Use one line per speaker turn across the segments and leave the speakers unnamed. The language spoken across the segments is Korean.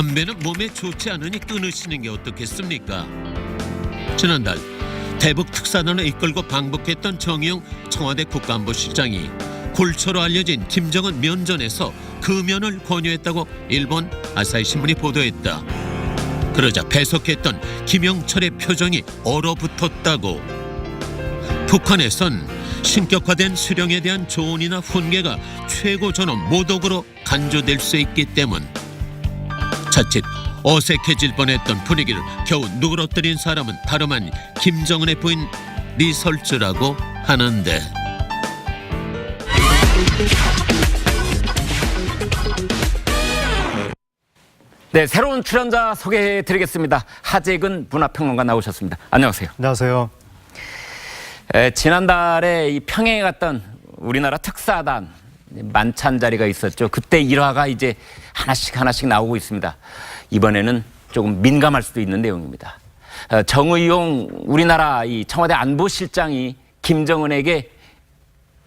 담배는 몸에 좋지 않으니 끊으시는 게 어떻겠습니까? 지난달 대북 특사단을 이끌고 방북했던 정의용 청와대 국가안보실장이 골초로 알려진 김정은 면전에서 금연을 권유했다고 일본 아사히 신문이 보도했다. 그러자 배석했던 김영철의 표정이 얼어붙었다고. 북한에선 신격화된 수령에 대한 조언이나 훈계가 최고 전원 모독으로 간주될 수 있기 때문 자칫 어색해질 뻔했던 분위기를 겨우 누그러뜨린 사람은 다름 아닌 김정은의 부인 리설주라고 하는데,
네, 새로운 출연자 소개해드리겠습니다. 하재근 문화평론가 나오셨습니다. 안녕하세요.
안녕하세요.
지난달에 이 평양에 갔던 우리나라 특사단 만찬 자리가 있었죠. 그때 일화가 이제 하나씩 나오고 있습니다. 이번에는 조금 민감할 수도 있는 내용입니다. 정의용 우리나라 이 청와대 안보실장이 김정은에게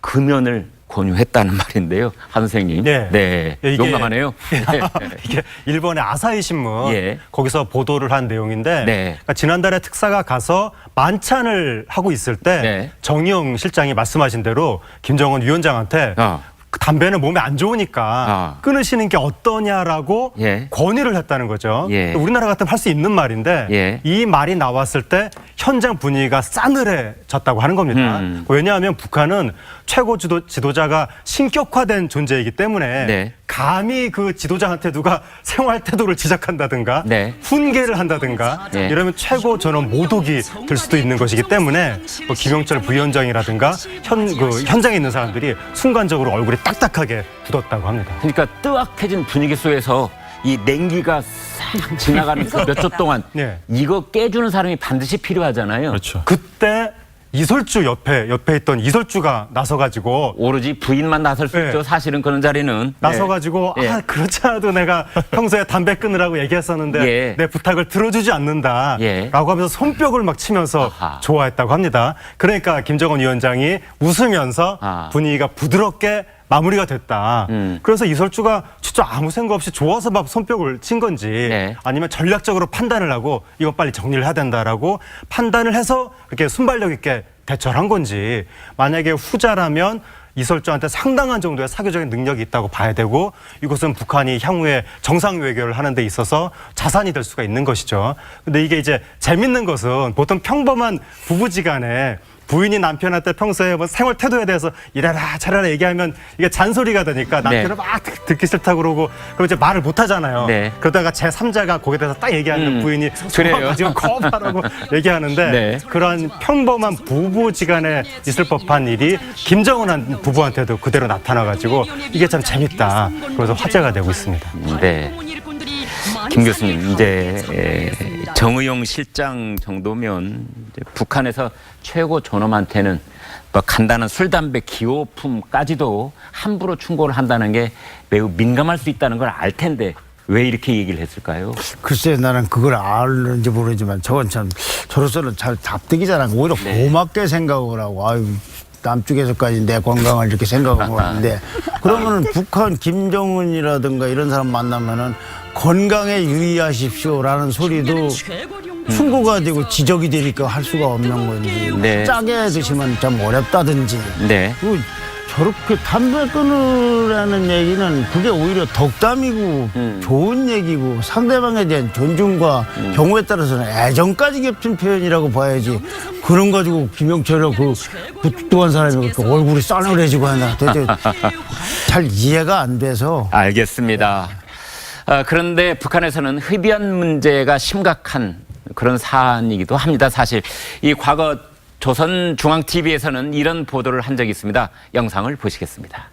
금연을 권유했다는 말인데요, 한 선생님.
네, 이게,
용감하네요.
이게 일본의 아사히 신문
예.
거기서 보도를 한 내용인데,
네.
그러니까 지난달에 특사가 가서 만찬을 하고 있을 때
네.
정의용 실장이 말씀하신 대로 김정은 위원장한테 담배는 몸에 안 좋으니까 끊으시는 게 어떠냐라고
예.
권유를 했다는 거죠.
예.
우리나라 같으면 할 수 있는 말인데
예.
이 말이 나왔을 때 현장 분위기가 싸늘해졌다고 하는 겁니다. 왜냐하면 북한은 최고 지도자가 신격화된 존재이기 때문에
네.
감히 그 지도자한테 누가 생활 태도를 지적한다든가
네.
훈계를 한다든가
네.
이러면 최고 전원 모독이 될 수도 있는 것이기 때문에 뭐 김영철 부위원장이라든가 현장에 있는 사람들이 순간적으로 얼굴이 딱딱하게 굳었다고 합니다.
그러니까 뜨악해진 분위기 속에서 이 냉기가 싹 지나가는 그 몇 초 동안
네.
이거 깨주는 사람이 반드시 필요하잖아요.
그렇죠. 그때 이설주 옆에 있던 이설주가 나서가지고
오로지 부인만 나설 수
네.
있죠. 사실은 그런 자리는.
나서가지고
네.
그렇지 않아도 내가 평소에 담배 끊으라고 얘기했었는데
예.
내 부탁을 들어주지 않는다
예.
라고 하면서 손뼉을 막 치면서
아하.
좋아했다고 합니다. 그러니까 김정은 위원장이 웃으면서 분위기가 부드럽게 마무리가 됐다. 그래서 이설주가 진짜 아무 생각 없이 좋아서 막 손뼉을 친 건지
네.
아니면 전략적으로 판단을 하고 이거 빨리 정리를 해야 된다라고 판단을 해서 이렇게 순발력 있게 대처를 한 건지, 만약에 후자라면 이설주한테 상당한 정도의 사교적인 능력이 있다고 봐야 되고, 이것은 북한이 향후에 정상 외교를 하는 데 있어서 자산이 될 수가 있는 것이죠. 근데 이게 이제 재밌는 것은 보통 평범한 부부지간에 부인이 남편한테 평소에 뭐 생활 태도에 대해서 이래라 저래라 얘기하면 이게 잔소리가 되니까 남편은
네.
막 듣기 싫다고 그러고 그럼 이제 말을 못 하잖아요.
네.
그러다가 제3자가 거기에 대해서 딱 얘기하면 부인이
그래요.
가지고 거부하라고 얘기하는데
네.
그런 평범한 부부지간에 있을 법한 일이 김정은 부부한테도 그대로 나타나가지고 이게 참 재밌다. 그래서 화제가 되고 있습니다.
네. 김 교수님, 이제 정의용 실장 정도면 이제 북한에서 최고 존엄한테는 뭐 간단한 술, 담배, 기호품까지도 함부로 충고를 한다는 게 매우 민감할 수 있다는 걸 알 텐데 왜 이렇게 얘기를 했을까요?
글쎄, 나는 그걸 알는지 모르지만 저건 참 저로서는 잘 납득이 잘 안 가고 오히려 고맙게 생각을 하고, 아유 남쪽에서까지 내 건강을 이렇게 생각하고 하는데, 그러면은 북한 김정은이라든가 이런 사람 만나면은 건강에 유의하십시오라는 소리도 충고가 되고 지적이 되니까 할 수가 없는 건지,
네.
짜게 드시면 참 어렵다든지.
네.
그리고 저렇게 담배 끊으라는 얘기는 그게 오히려 덕담이고 좋은 얘기고 상대방에 대한 존중과 경우에 따라서는 애정까지 겹친 표현이라고 봐야지, 그런 가지고 김영철이라고 그 부뚜한 사람이 그 얼굴이 싸늘해지고 하나 도대체 잘 이해가 안 돼서.
알겠습니다. 그런데 북한에서는 흡연 문제가 심각한 그런 사안이기도 합니다. 사실 이 과거 조선중앙TV에서는 이런 보도를 한 적이 있습니다. 영상을 보시겠습니다.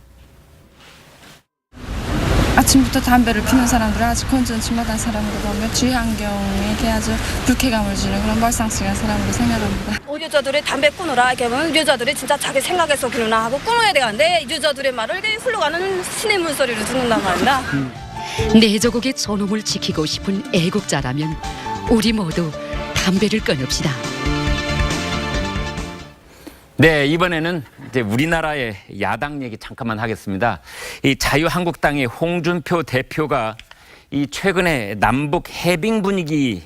아침부터 담배를 피는 사람들은 아주 건전지마한 사람으로 보면 주위 환경에 아주 불쾌감을 주는 그런 멀상식한 사람으로 생각합니다.
여자들이 담배 끊으라 이렇게 하면 여자들이 진짜 자기 생각에서 그러나 하고 끊어야 되는데 여자들의 말을 이렇게 흘러가는 신의 물소리를 듣는단 말이다.
내 조국의 존엄을 지키고 싶은 애국자라면 우리 모두 담배를 끊읍시다.
네, 이번에는 이제 우리나라의 야당 얘기 잠깐만 하겠습니다. 이 자유한국당의 홍준표 대표가 이 최근에 남북 해빙 분위기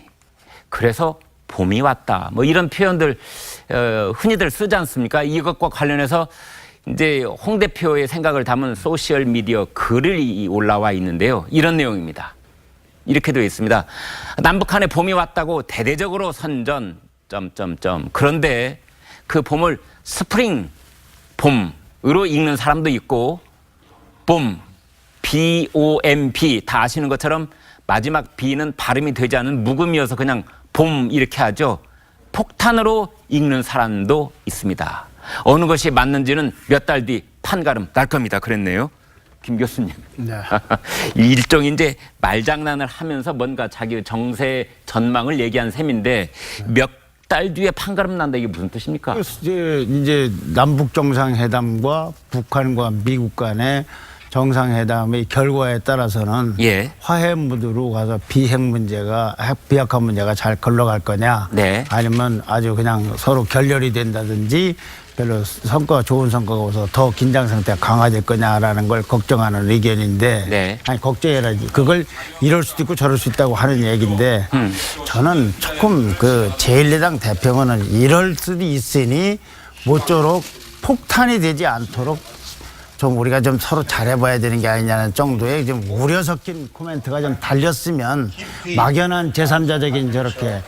그래서 봄이 왔다. 뭐 이런 표현들 흔히들 쓰지 않습니까? 이것과 관련해서 이제 홍 대표의 생각을 담은 소셜 미디어 글이 올라와 있는데요. 이런 내용입니다. 이렇게 되어 있습니다. 남북한에 봄이 왔다고 대대적으로 선전 그런데 그 봄을 스프링 봄으로 읽는 사람도 있고 봄 BOMP 다 아시는 것처럼 마지막 B는 발음이 되지 않은 묵음이어서 그냥 봄 이렇게 하죠. 폭탄으로 읽는 사람도 있습니다. 어느 것이 맞는지는 몇 달 뒤 판가름 날 겁니다. 그랬네요. 김 교수님.
네.
일종의 이제 말장난을 하면서 뭔가 자기 정세 전망을 얘기한 셈인데 몇 달 뒤에 판가름 난다 이게 무슨 뜻입니까?
이제 남북 정상회담과 북한과 미국 간의 정상회담의 결과에 따라서는
예.
화해 무드로 가서 비핵 문제가 핵 비핵화 문제가 잘 걸러갈 거냐,
네.
아니면 아주 그냥 서로 결렬이 된다든지 별로 성과가 좋은 성과가 없어서 더 긴장 상태가 강화될 거냐라는 걸 걱정하는 의견인데,
네.
아니 걱정이라지 그걸 이럴 수도 있고 저럴 수 있다고 하는 얘기인데, 저는 조금 그 제1야당 대표는 이럴 수도 있으니 모쪼록 폭탄이 되지 않도록 좀 우리가 좀 서로 잘해봐야 되는 게 아니냐는 정도의 좀 우려 섞인 코멘트가 좀 달렸으면 막연한 제3자적인 저렇게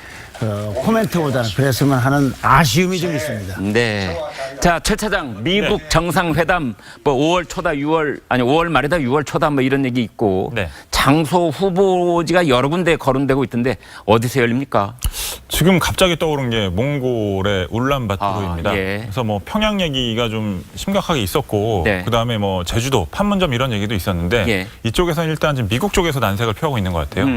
코멘트보다는 그랬으면 하는 아쉬움이 좀 있습니다.
네. 자, 최 차장, 미국 정상회담 뭐 5월 초다 5월 말이다 6월 초다 뭐 이런 얘기 있고
네.
장소 후보지가 여러 군데 거론되고 있던데 어디서 열립니까?
지금 갑자기 떠오른 게 몽골의 울란바토르입니다.
예.
그래서 뭐 평양 얘기가 좀 심각하게 있었고
네.
그다음에 뭐 제주도 판문점 이런 얘기도 있었는데
예.
이쪽에서는 일단 지금 미국 쪽에서 난색을 펴고 있는 것 같아요.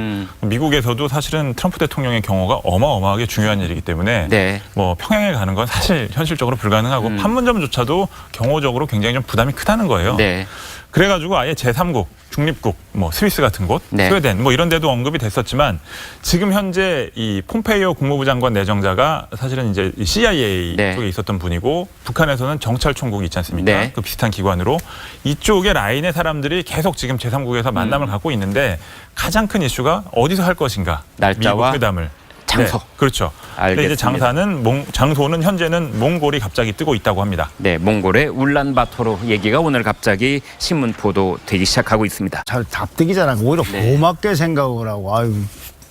미국에서도 사실은 트럼프 대통령의 경호가 어마어마하게 중요한 일이기 때문에
네.
뭐 평양에 가는 건 사실 현실적으로 불가능하고 판문점조차도 경호적으로 굉장히 좀 부담이 크다는 거예요.
네.
그래가지고 아예 제3국, 중립국, 뭐 스위스 같은 곳,
네.
스웨덴 뭐 이런 데도 언급이 됐었지만 지금 현재 이 폼페이오 국무부 장관 내정자가 사실은 이제 CIA
네.
쪽에 있었던 분이고 북한에서는 정찰총국이 있지 않습니까?
네.
그 비슷한 기관으로 이쪽의 라인의 사람들이 계속 지금 제3국에서 만남을 갖고 있는데 가장 큰 이슈가 어디서 할 것인가?
날짜와
미국 회담을.
장소.
네, 그렇죠. 근데 이제 장소는 현재는 몽골이 갑자기 뜨고 있다고 합니다.
네, 몽골의 울란바토르 얘기가 오늘 갑자기 신문 보도되기 시작하고 있습니다.
잘 답득이잖아. 오히려 고맙게 생각을 하고, 아유,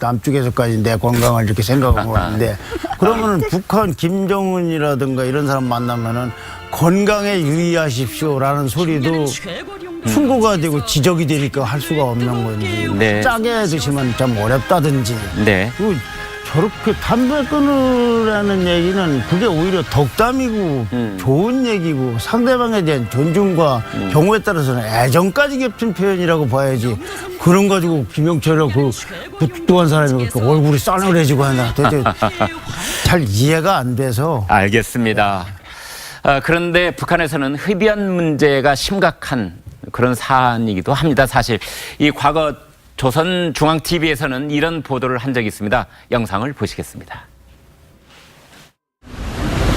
남쪽에서까지 내 건강을 이렇게 생각하고 하는데, 그러면은 북한 김정은이라든가 이런 사람 만나면은 건강에 유의하십시오라는 소리도 충고가 되고 지적이 되니까 할 수가 없는 건지,
네.
짜게 드시면 좀 어렵다든지.
네.
그리고 저렇게 담배 끊으라는 얘기는 그게 오히려 덕담이고 좋은 얘기고 상대방에 대한 존중과 경우에 따라서는 애정까지 겹친 표현이라고 봐야지. 그런 가지고 김영철이라고 그 부뚜한 사람이 그 얼굴이 싸늘해지고 하나 도대체 잘 이해가 안 돼서.
알겠습니다. 그런데 북한에서는 흡연 문제가 심각한 그런 사안이기도 합니다. 사실 이 과거 조선중앙TV에서는 이런 보도를 한 적이 있습니다. 영상을 보시겠습니다.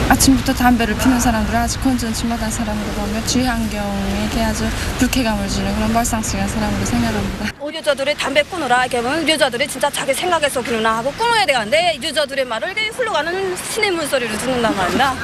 아침부터 담배를 피는 사람들, 아주 건전치 못한 사람들 보면 주위 환경에게 아주 불쾌감을 주는 그런 말썽시간 사람으로 생각합니다.
여자들이 담배 끊으라 하면 여자들이 진짜 자기 생각에서 그러나 하고 끊어야 되는데 여자들의 말을 이렇게 흘러가는 신의 물소리를 듣는단 말입니다.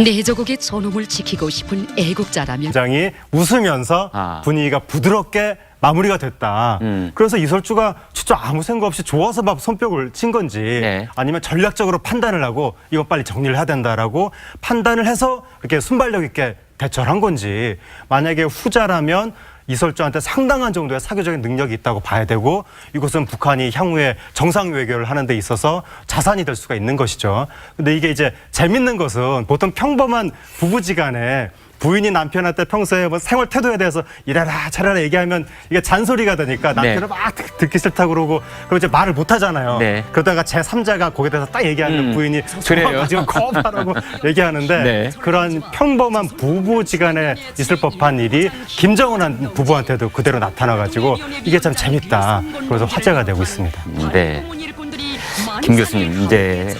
내조국의 존엄을 지키고 싶은 애국자라면
굉장히 웃으면서 분위기가 부드럽게 마무리가 됐다. 그래서 이설주가 진짜 아무 생각 없이 좋아서 막 손뼉을 친 건지
네.
아니면 전략적으로 판단을 하고 이거 빨리 정리를 해야 된다라고 판단을 해서 이렇게 순발력 있게 대처를 한 건지, 만약에 후자라면 이설주한테 상당한 정도의 사교적인 능력이 있다고 봐야 되고 이것은 북한이 향후에 정상 외교를 하는 데 있어서 자산이 될 수가 있는 것이죠. 근데 이게 이제 재밌는 것은 보통 평범한 부부지간에 부인이 남편한테 평소에 뭐 생활 태도에 대해서 이래라 저래라 얘기하면 이게 잔소리가 되니까 남편은
네.
막 듣기 싫다 그러고 그럼 이제 말을 못 하잖아요.
네.
그러다가 제3자가 거기에 대해서 딱 얘기하면 부인이
그래요.
지금 거부하라고 얘기하는데
네.
그런 평범한 부부지간에 있을 법한 일이 김정은 부부한테도 그대로 나타나가지고 이게 참 재밌다. 그래서 화제가 되고 있습니다.
네. 김 교수님, 이제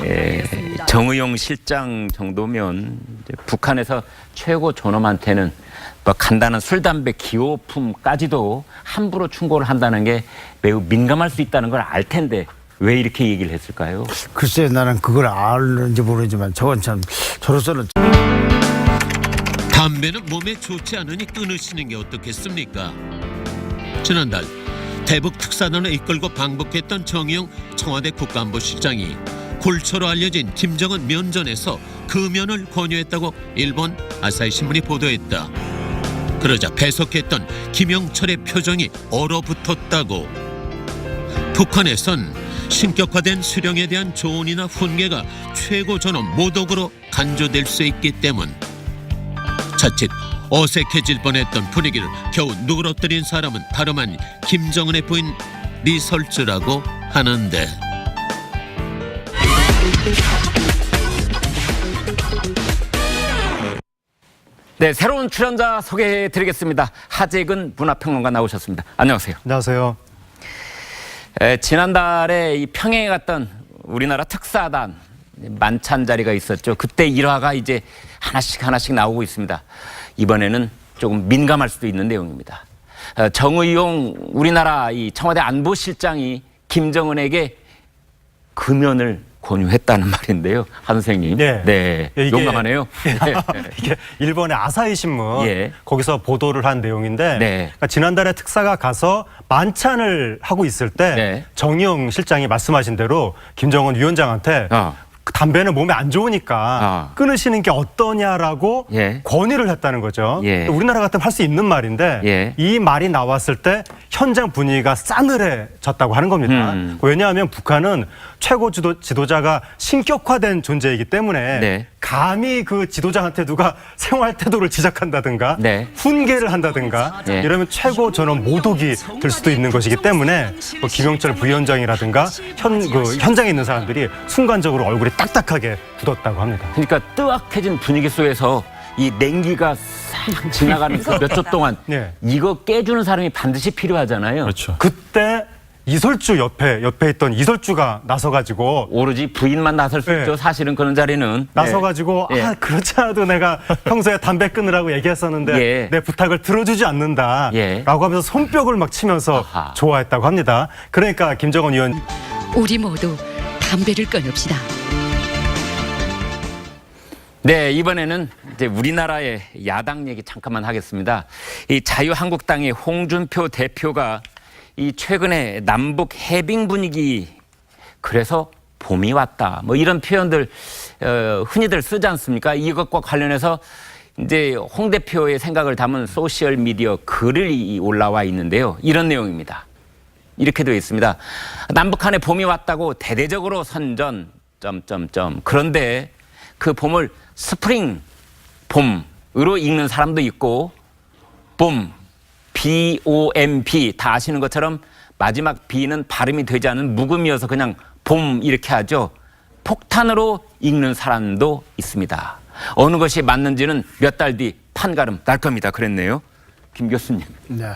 정의용 실장 정도면 이제 북한에서 최고 존엄한테는 뭐 간단한 술, 담배, 기호품까지도 함부로 충고를 한다는 게 매우 민감할 수 있다는 걸 알 텐데 왜 이렇게 얘기를 했을까요?
글쎄 나는 그걸 알는지 모르지만 저건 참 저로서는
담배는 몸에 좋지 않으니 끊으시는 게 어떻겠습니까? 지난달 대북 특사단을 이끌고 방북했던 정의용 청와대 국가안보실장이 골초로 알려진 김정은 면전에서 금연을 권유했다고 일본 아사히 신문이 보도했다. 그러자 배석했던 김영철의 표정이 얼어붙었다고. 북한에선 신격화된 수령에 대한 조언이나 훈계가 최고 존엄 모독으로 간주될 수 있기 때문 자칫 어색해질 뻔했던 분위기를 겨우 누그러뜨린 사람은 다름 아닌 김정은의 부인 리설주라고 하는데
네, 새로운 출연자 소개해드리겠습니다. 하재근 문화평론가 나오셨습니다. 안녕하세요.
안녕하세요.
지난달에 이 평양에 갔던 우리나라 특사단 만찬 자리가 있었죠. 그때 일화가 이제 하나씩 나오고 있습니다. 이번에는 조금 민감할 수도 있는 내용입니다. 정의용 우리나라 이 청와대 안보실장이 김정은에게 금연을 권유했다는 말인데요, 한 선생님.
네. 이게,
용감하네요.
이게 일본의 아사히 신문
예.
거기서 보도를 한 내용인데
네.
그러니까 지난달에 특사가 가서 만찬을 하고 있을 때
네.
정의용 실장이 말씀하신 대로 김정은 위원장한테 담배는 몸에 안 좋으니까 끊으시는 게 어떠냐라고
예.
권유를 했다는 거죠.
예.
우리나라 같으면 할 수 있는 말인데
예.
이 말이 나왔을 때 현장 분위기가 싸늘해졌다고 하는 겁니다. 왜냐하면 북한은 최고 지도자가 신격화된 존재이기 때문에
네.
감히 그 지도자한테 누가 생활 태도를 지적한다든가
네.
훈계를 한다든가
네.
이러면 최고 전원 모독이 될 수도 있는 것이기 때문에 뭐 김영철 부위원장이라든가 현장에 있는 사람들이 순간적으로 얼굴이 딱딱하게 굳었다고 합니다.
그러니까 뜨악해진 분위기 속에서 이 냉기가 싹 지나가는 그 몇 초 동안
네.
이거 깨주는 사람이 반드시 필요하잖아요.
그렇죠.
그때 이설주 옆에 있던 이설주가 나서가지고
오로지 부인만 나설 수
네.
있죠. 사실은 그런 자리는.
나서가지고
네.
아 그렇지 않아도 내가 평소에 담배 끊으라고 얘기했었는데
예.
내 부탁을 들어주지 않는다라고
예.
하면서 손뼉을 막 치면서
아하.
좋아했다고 합니다. 그러니까 김정은 위원
우리 모두 담배를 끊읍시다.
네, 이번에는 이제 우리나라의 야당 얘기 잠깐만 하겠습니다. 이 자유한국당의 홍준표 대표가 이 최근에 남북 해빙 분위기 그래서 봄이 왔다 뭐 이런 표현들 흔히들 쓰지 않습니까? 이것과 관련해서 이제 홍 대표의 생각을 담은 소셜 미디어 글이 올라와 있는데요. 이런 내용입니다. 이렇게 되어 있습니다. 남북한에 봄이 왔다고 대대적으로 선전 그런데 그 봄을 스프링 봄으로 읽는 사람도 있고 봄 BOMP 다 아시는 것처럼 마지막 B는 발음이 되지 않은 묵음이어서 그냥 봄 이렇게 하죠. 폭탄으로 읽는 사람도 있습니다. 어느 것이 맞는지는 몇 달 뒤 판가름 날 겁니다. 그랬네요. 김 교수님.
네.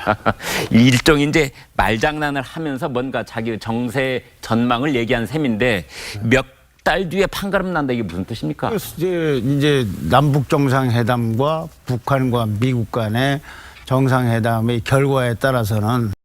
일종의 이제 말장난을 하면서 뭔가 자기 정세 전망을 얘기한 셈인데 몇 달 뒤에 판가름 난다 이게 무슨 뜻입니까?
이제 남북 정상회담과 북한과 미국 간의 정상회담의 결과에 따라서는